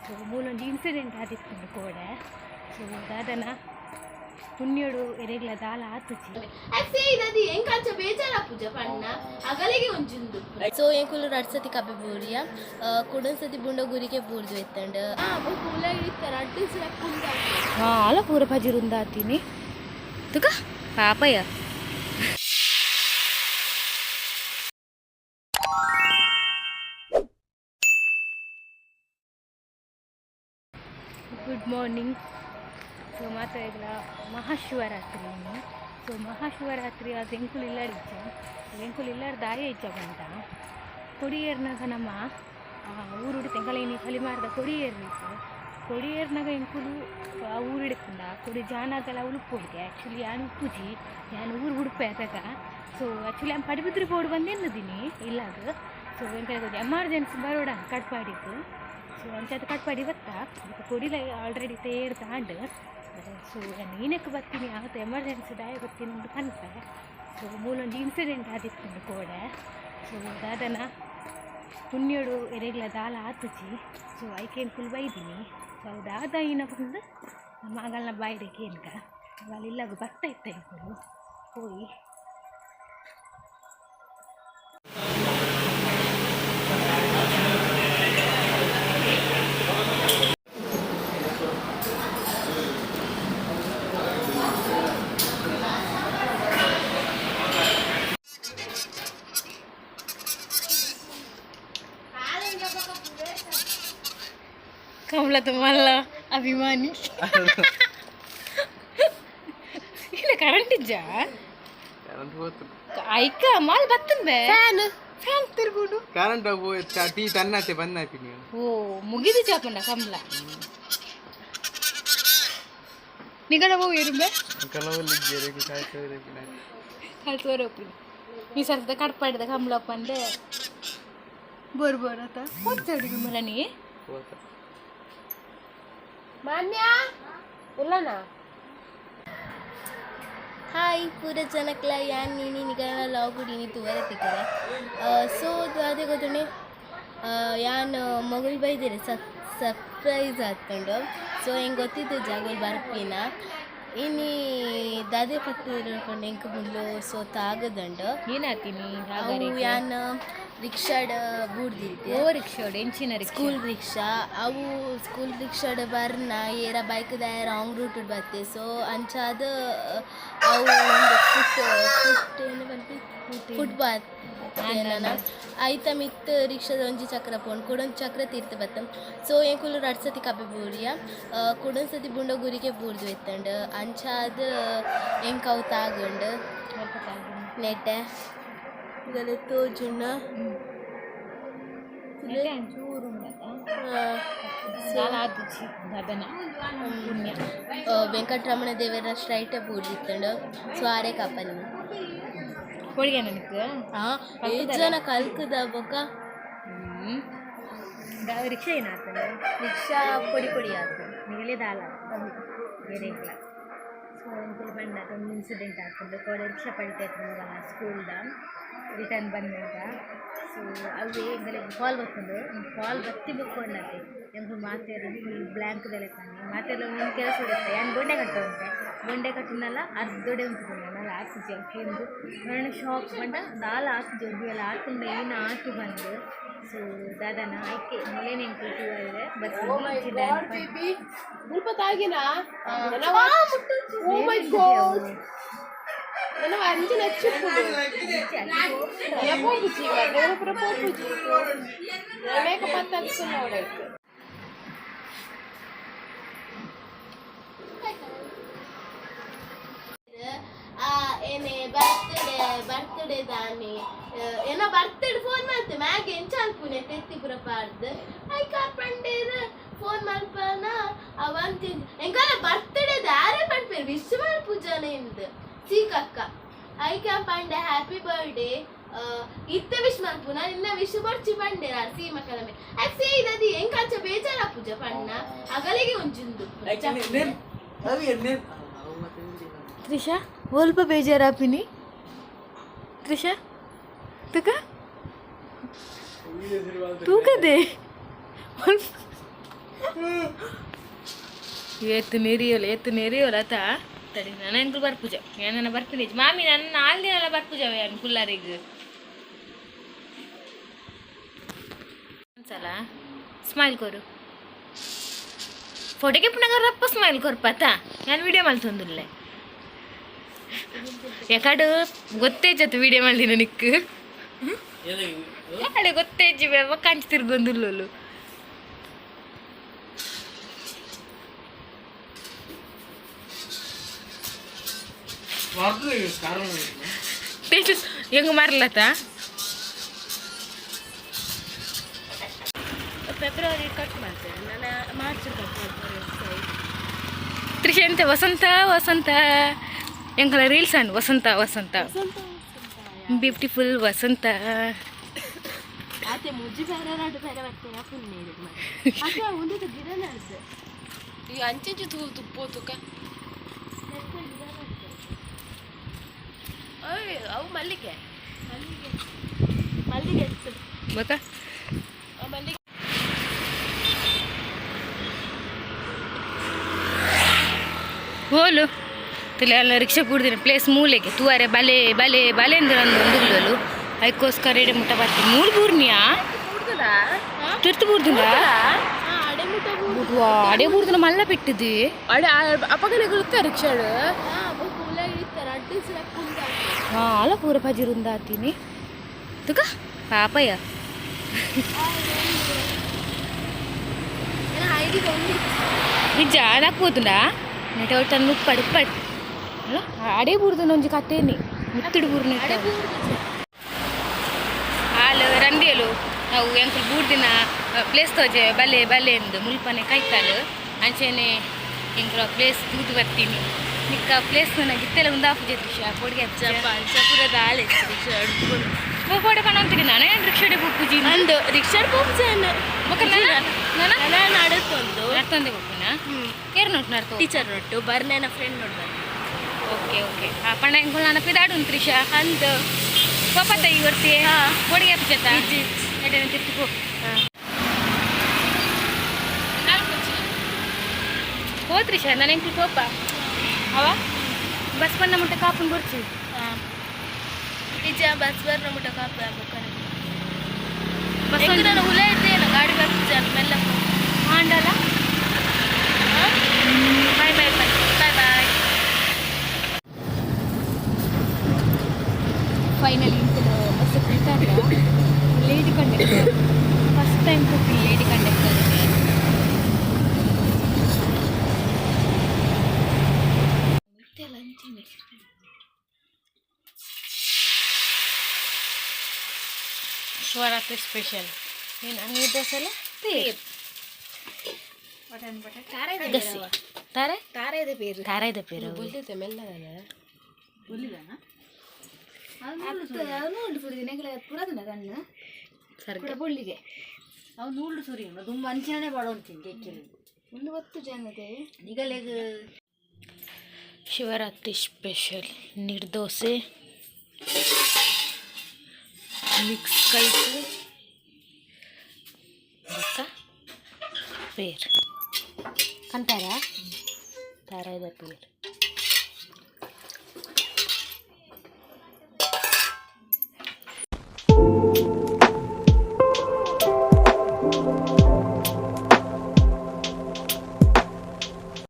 So ಮೂಲೊಂದು incident ಆದಿತ್ತು ಕೋಡೆ. So ದಾದನ ಪುಣ್ಯಡು ಎರೆಗ್ಲ ದಾಲ ಆತುಚಿ ಸೊ ಎಂಕುಲು ರಡ್ಸತಿ ಕಬ್ಬೆ ಬೂರಿಯ ಕುಡನ್ಸತಿ ಬುಂಡ ಗುರಿಗೆ ಬೂರ್ದು ಎತ್ತಂಡ ಅಲ್ಲ ಪೂರ ಪಜಿರುಂದ ಆತೀನಿ ತುಕ ಪಾಪಯ್ಯ. Good morning. ಸೊ ಮಾತಾಡಿದ್ರ ಮಹಾಶಿವರಾತ್ರಿ. ಸೊ ಮಹಾಶಿವರಾತ್ರಿ ಅದು ಎಂಕುಲು ಇಲ್ಲಾಡಿಚ್ಚ ಎಂಕುಲು ಇಲ್ಲಾರ ದಾರಿ ಇಚ್ಚ ಬಂತ ಕೊಡಿಯೇರ್ನಾಗ ನಮ್ಮ ಊರುಡಿ ತೆಂಕಲೇನಿ ಕಲಿಮಾರ್ದ ಕೊಡಿಯೇರ್ನಿತ್ತು. ಕೊಡಿಯೇರ್ನಾಗ ಎಂಕುಲು ಆ ಊರು ಹಿಡ್ಕೊಂಡ ಕೊಡಿ ಜಾನದೆಲ್ಲ ಉಳುಪೋಡಿದೆ. ಆ್ಯಕ್ಚುಲಿ ನಾನು ಉಪ್ಪುಜಿ ನಾನು ಊರು ಉಡುಪೆ ಅದಾಗ. ಸೊ ಆ್ಯಕ್ಚುಲಿ ನಾನು ಪಡಿಬಿದ್ರಿ ಬೋರ್ಡು ಬಂದೇನಿದ್ದೀನಿ ಇಲ್ಲಾಗ. ಸೊ ಎಂಕಲ್ಗೆ ಎಮರ್ಜೆನ್ಸಿ ಬರೋಡ ಕಟ್ಪಾಡಿತ್ತು. ಸೊ ಅಂಚದು ಕಟ್ಪಾಡಿ ಬತ್ತಾ ಅದಕ್ಕೆ ಕೊಡಿಲ ಆಲ್ರೆಡಿ ತೇರು ತಾಂಡು. ಸೊ ನಾನು ಏನಕ್ಕೆ ಬರ್ತೀನಿ ಆವತ್ತು ಎಮರ್ಜೆನ್ಸಿ ದಾಯ ಬರ್ತೀನಿ ಅಂತ ಕನ್ಸೆ. ಸೊ ಮೂಲೊಂದು ಇನ್ಸಿಡೆಂಟ್ ಆದಿತ್ತು ಕೋಡೆ. ಸೊ ದಾದನ ಪುಣ್ಯಡು ಎರೆಗ್ಲ ದಾಲ ಆತುಚಿ. ಸೊ ಐಕೇನು ಫುಲ್ ಬೈದೀನಿ. ಸೊ ಅದು ದಾದ ಏನ ಬಂದು ಮಗಳನ್ನ ಬಾಯ್ದಕ್ಕೆ ಏನ್ಕ ಅಲ್ಲಿ ಇಲ್ಲಾಗ ಬರ್ತಾ ಇತ್ತ ಎಂಕುಲು ಹೋಗಿ ಕಮಲ ತುಮಲ್ಲ ಅಭಿಮಾನಿ ಇಲ್ಲ ಕರೆಂಟ್ ಇಜ್ಜ ಐಕ ಮಾಲ್ ಬತ್ತಂಬೆ ಫ್ಯಾನ್ ಫ್ಯಾನ್ ತಿರ್ಗುಡು ಕರೆಂಟ್ ಟೀ ತನ್ನತೆ ಬಂದಾಯ್ತು ನೀವು. ಓ ಮುಗಿದು ಚಾಪಂಡ ಕಮಲ ನಿಗಡ ಹೋಗಿ ಇರುಂಬೆ ಕಲ್ತೋರಪ್ಪಿ ಈ ಸಲದ ಕಡ್ಪಾಡಿದ ಕಮಲಪ್ಪ ಅಂದೆ ಬರ್ಬೋರತ ಹೋಗ್ತಾಡಿ ಮಲನಿ ಮಾನ್ಯ ಇಲ್ಲನಾ. ಹಾಯ್ ಪೂರ ಜನಕ್ಲ ಯಾನ್ ನೀನಿ ನಿಗನ ಲಾವ್ ಗುಡಿನಿ ತುವರೆ ತಿಕ್ಕರೆ. ಸೊ ಅದೇ ಗೊತ್ತುಂಡೆ ಯಾನ್ ಮಗುಲ್ ಬೈದಿರಿ ಸರ್ಪ್ರೈಸ್ ಹಾಕ್ಕೊಂಡು. ಸೊ ಹೆಂಗೆ ಗೊತ್ತಿದ್ದು ಜಾಗಲ್ ಬರ್ಪಿನ ಇನ್ನಿ ದಾದೆ ಪತ್ತಿರ್ಕೊಂಡು ಹೆಂಗೆ ಮುಂದೆ ಸೊ ತಾಗದಂಡು ಏನಾಗ್ತೀನಿ ಅವು ಯಾನ್ ರಿಕ್ಷಾಡ ಬೂಡ್ದಿದ್ದೆ. ಓ ರಿಕ್ಷಾಡ್ ಎಂಚಿನ ಸ್ಕೂಲ್ ರಿಕ್ಷಾ ಅವು ಸ್ಕೂಲ್ ರಿಕ್ಷಾಡ ಬರ್ನ ಏರ ಬೈಕ್ದ ರಾಂಗ್ ರೂಟ್ ಬತ್ತೆ. ಸೊ ಅಂಚಾದ ಅವು ಒಂದು ಫುಟ್ ಏನು ಬಂತು ಫುಟ್ಪಾತ್ ಐತ ಮಿತ್ ರಿಕ್ಷಾದ ಒಂಜಿ ಚಕ್ರ ಪೋಂಡು ಕುಡೊಂದು ಚಕ್ರ ತೀರ್ಥ ಬತ್ತ. ಸೊ ಎಂಕುಲು ರಡ್ಸತಿ ಕಬ್ಬೆ ಬೂರಿಯ ಕುಡೊಂದ್ಸತಿ ಬುಂಡ ಗುರಿಗೆ ಬೂರ್ದು ಎತ್ತಂಡ ಅಂಚಾದ ಎಂಕ್ ಅವು ತಾಗಂಡು ನೆಟ್ಟೆ ಇದೆಲ್ಲ ತೋಜುಣ್ಣ ವೆಂಕಟರಮಣ ದೇವರ ಸ್ಟ್ರೈಟ್ ಬೂರ್ದಿತ್ತಂಡು. ಸೊ ಆರೆ ಕಪ್ಪನಿ ಕೊಡಿಗೆ ನನಗೆ ಎಷ್ಟು ಜನ ಕಲ್ಕದ ಬೊಕ್ಕ ರಿಕ್ಷಾ ಏನಾಗ್ತದೆ ರಿಕ್ಷಾ ಪೊಡಿ ಪೊಡಿ ಆಗ್ತದೆ ನೀಲೇ ದಾಲ ಬೇರೆ ಇಲ್ಲ. ಸೊ ಎಂಕುಲು ಬಂಡ ಒಂದು ಇನ್ಸಿಡೆಂಟ್ ಆಗ್ತದೆ ಕೊಡೆ ರಿಕ್ಷಾ ಪಡಿತಾ ಇತ್ತು ಸ್ಕೂಲ್ದ ರಿಟರ್ನ್ ಬಂದಾಗ. ಸೊ ಅವೇ ಎಂಗಲೆ ಕಾಲ್ ಬರ್ತದೆ ಕಾಲ್ ಬತ್ತಿ ಬುಕ್ಕೊಂಡತ್ತೆ ಎಂಕು ಮಾತೇರಿ ಬ್ಲ್ಯಾಂಕ್ದೆಲ್ಲ ತಾನೆ ಮಾತೆಲ್ಲ ಒಂದು ಕೆಲಸ ಹೊಡುತ್ತೆ ಏನು ಗೊಂಡೆ ಕಟ್ಟು ಉಂಟೆ ಗೊಂಡೆ ಕಟ್ಟಿನಲ್ಲ ಅರ್ಧೊಡೆ ಉಂಟು ನಾನು ಆಸಿಜಿ ಅಂಕೆಂದು ನನ್ನ ಶಾಪ್ ಬಂಡ ದಾಲ ಆಸಿಜಿ ಒಬ್ಬ ಎಲ್ಲ ಆತುಂಡ ಏನು ಆತು ಬಂದು. ಸೊ ದಾದನ ಆಯ್ಕೆ ಮೊಲೇನೆ ಎಂಕುಲು ಇದೆ ಏನೇ ಬರ್ತ್ಡೇ ದಾನೆ ಏನೋ ಬರ್ತ್ಡೇ ಫೋನ್ ಮಾಡ್ತೆ ಮ್ಯಾಗೆ ಎಂಚಾಲ್ಪುನೆ ತೆತ್ತಿ ಪುರ ಪಾಡ್ದು ಐಕ ಪಂಡೇರ ಫೋನ್ ಮಲ್ಪನ ಅವಂತಿ ಎಂಗಾಲ ಬರ್ತ್ಡೇ ದಾರೆ ಪಂಡ್ಪೇರು ವಿಶ್ ಮಲ್ಪುಜನ ಇಂದು ಸೀಕಕ್ಕ ಐಕ ಪಂಡೆ ಹ್ಯಾಪಿ ಬರ್ಡೇ ಇತ್ತೆ ವಿಶ್ ಮಲ್ಪುನ ನಿನ್ನ ವಿಶ್ ಬರ್ಚಿ ಪಂಡೇರ ಸೀಮ ಕಲಮೆ ಅಕ್ಸೆ ಇದದಿ ಎಂಕಾಚ ಬೇಜಾರ ಪೂಜ ಪಣ್ಣ ಅಗಲಿಗೆ ಒಂಜುಂದು ತ್ರಿಷಾ ಸ್ವಲ್ಪ ಬೇಜಾರಾಪಿನಿ ತ್ರಿಷಾ ತುಕ ತೂಕದೆ ಎತ್ತು ನೆರಿಯೋಲ್ಲ ಆತ ತಡಿ ನಾನು ಎಂಕುಲು ಬರ್ಪುಜ ನಾನು ಬರ್ತೀನಿ ಮಾಮಿ ನನ್ನ 4 ದಿನ ಎಲ್ಲ ಬರ್ಪುಜವೆ ನಾನು ಕುಲ್ಲಾರಿಗೆ ಒಂದ್ಸಲ ಸ್ಮೈಲ್ ಕೊರು ಫೋಟೋಗೆ ಪುನಃ ರಪ್ಪ ಸ್ಮೈಲ್ ಕೊರ್ಪಾತ ನಾನು ವಿಡಿಯೋ ಮಾಡ್ತಂದಿಲ್ಲ ಯಾಕಡೆ ಗೊತ್ತೇಜತ್ತು ವಿಡಿಯೋ ಮಾಡ್ದಿನ ನಿಕ್ಕು ಯಾಕಡೆ ಗೊತ್ತೇಜಿ ಕಾಂಚಿ ತಿರ್ಗೊಂದುಲ್ಲಲು ಹೆಂಗ ಮಾರ್ಲತ್ತ ಫೆಬ್ರವರಿ ಕಟ್ ಮಾಡ್ತೇನೆ ನಾನು ಮಾರ್ಚ್ ಕಟ್ ಮಾಡ್ತೇನೆ ತ್ರಿಷ ಎಂತ ವಸಂತ ಎಂಕಲ ರೀಲ್ಸ್ ಅಂಡ್ ವಸಂತ ಬ್ಯೂಟಿಫುಲ್ ವಸಂತ ಆತೆ ಮುಜ್ಜಿ ಬೇರೆ ಎರಡು ಬೇರೆ ಬರ್ತೇನೆ ಫುಲ್ ನೀರು ಅಕ್ಕ ಒಂದು ಗಿಡ ನಡೆದು ಈಗ ಅಂಚೆ ತುಪ್ಪು ತುಕ ಅವು ಮಲ್ಲಿಗೆ ಬೇಕಾ ಮಲ್ಲಿಗೆ ಹೋಲು ತಿಳಿ ಎಲ್ಲ ರಿಕ್ಷಾ ಕೂಡ್ದಿನ ಪ್ಲೇಸ್ ಮೂಲೆಗೆ ತೂವರೆ ಬಲೆ ಅಂದ್ರೆ ಒಂದು ಅದಕ್ಕೋಸ್ಕರ ಎಡೆ ಮುಟ್ಟ ಬರ್ತೀನಿ ಮೂರು ಬೂರ್ನಿಯಾ ತಿರ್ತು ಬೂರ್ದಿನ ಅಡೆ ಬೂರ್ದಿನ ಮಲ್ಲ ಬಿಟ್ಟಿದ್ದಿ ಅಡೆ ಅಪಗನೆಗಳು ರಿಕ್ಷಾಡು ಅಲ್ಲ ಪೂರ ಪಜಿರುಂದ ಆತೀನಿ ತುಕ ಪಾಪಯ್ಯ ನಿಜ ನಾಕ್ಬೋದುಂಡಾ ನೆಟ ಒಟ್ಟು ಉಪ್ಪಡು ಅಲ್ಲ ಅಡೆ ಬೂರ್ದು ಒಂಜಿ ಕತ್ತೇನಿ ಮುತ್ತಿಡು ಬೂರ್ನ ಹಾಲು ರಂದಿಯಲು ನಾವು ಎಂಕಲ್ ಬೂರ್ದಿನ ಪ್ಲೇಸ್ ತೋಜೆ ಬಲೆ ಎಂದು ಮುಲ್ಪನೆ ಕೈಕಾಲು ಅಂಚೆನೆ ಎಂಕಲ ಪ್ಲೇಸ್ ಕೂತು ಬರ್ತೀನಿ ನಿಕ್ಕ ಪ್ಲೇಸ್ ನನಗೆ ಇತ್ತೆಲ್ಲ ಒಂದು ಆಫ್ ರಿಕ್ಷಾ ಕೊಡುಗೆ ಪುರದ ಆಳೆ ರಿಕ್ಷಾ ಫೋಟೋ ಕಾಣಂತೀನಿ ನಾನು ಏನು ರಿಕ್ಷಾಡೆ ಪೂಜಿ ನಂದು ರಿಕ್ಷಾಡ್ ಪೂಜೆಯನ್ನು ನಾನು ನಡುತ್ತೊಂದು ನಡ್ತಂದೆ ಹೋಗ್ತೀನ ಏರು ನೋಟ್ ನಡ್ತು ಟೀಚರ್ ನೋಟು ಬರ್ನೇನ ಫ್ರೆಂಡ್ ನೋಡ್ಬಾರ ಓಕೆ ಪಣ್ಣ ಹೆಂಗೆ ನಾನು ಪಿದಾಡು ತ್ರಿಷಾ ಅಂದು ಪಪ್ಪತ್ತ ಈ ವರ್ಷ ಕೊಡುಗೆ ಪೂಜೆತ ಎಡೆ ತಿರ್ತಿಕೋ ಓ ತ್ರಿಷಾ ನಾನು ಹೆಂಗೆ ಪೋಪ ಅವ ಬಸ್ ಪಣ್ಣ ಮುಟ್ಟ ಕಾಪನ್ ಬರ್ಚಿ ನಿಜ ಬಸ್ ಬರ್ನ ಮುಟ್ಟ ಕಾಪ ಬಸ್ ನಾನು ಹುಲ ಇದ್ದೇನೆ ಗಾಡಿ ಬರ್ತಿದ್ದೆ ಮೆಲ್ಲ ಮಾಡಲ್ಲ ಬಾಯ್ ಫೈನಲಿ ಇಂತಲು ಬಸ್ ಬಿಟ್ಟಾಗ ಲೇಡಿ ಕಂಡಕ್ಟರ್ ಫಸ್ಟ್ ಟೈಮ್ ಕೊಟ್ಟು ಲೇಡಿ ಕಂಡಕ್ಟರ್ ಶಿವರಾತ್ರಿ ಸ್ಪೆಷಲ್ ಏನು ಅಂಗಡಿ ದೋಸೆ ಅಲ್ಲ ತಾರೆದ ಪೇರು ಬುಲ್ಲಿದೆ ಮೆಲ್ಲದಲ್ಲ ಬುಳ್ಳಿಗೆ ಅವು ನೂಲು ಸುರಿ ತುಂಬ ಅಂಚನೆ ಬಾಡೋಂತೀನಿ ಒಂದು 10 ಜನತೆ ಈಗಲೇಗ ಶಿವರಾತ್ರಿ ಸ್ಪೆಷಲ್ ನಿರ್ದೋಸೆ ಮಿಕ್ಸ್ ಕೈಸು ಪೇರ್ ಕಂತಾರಾ ತಾರಾಯದ ಪೇರ್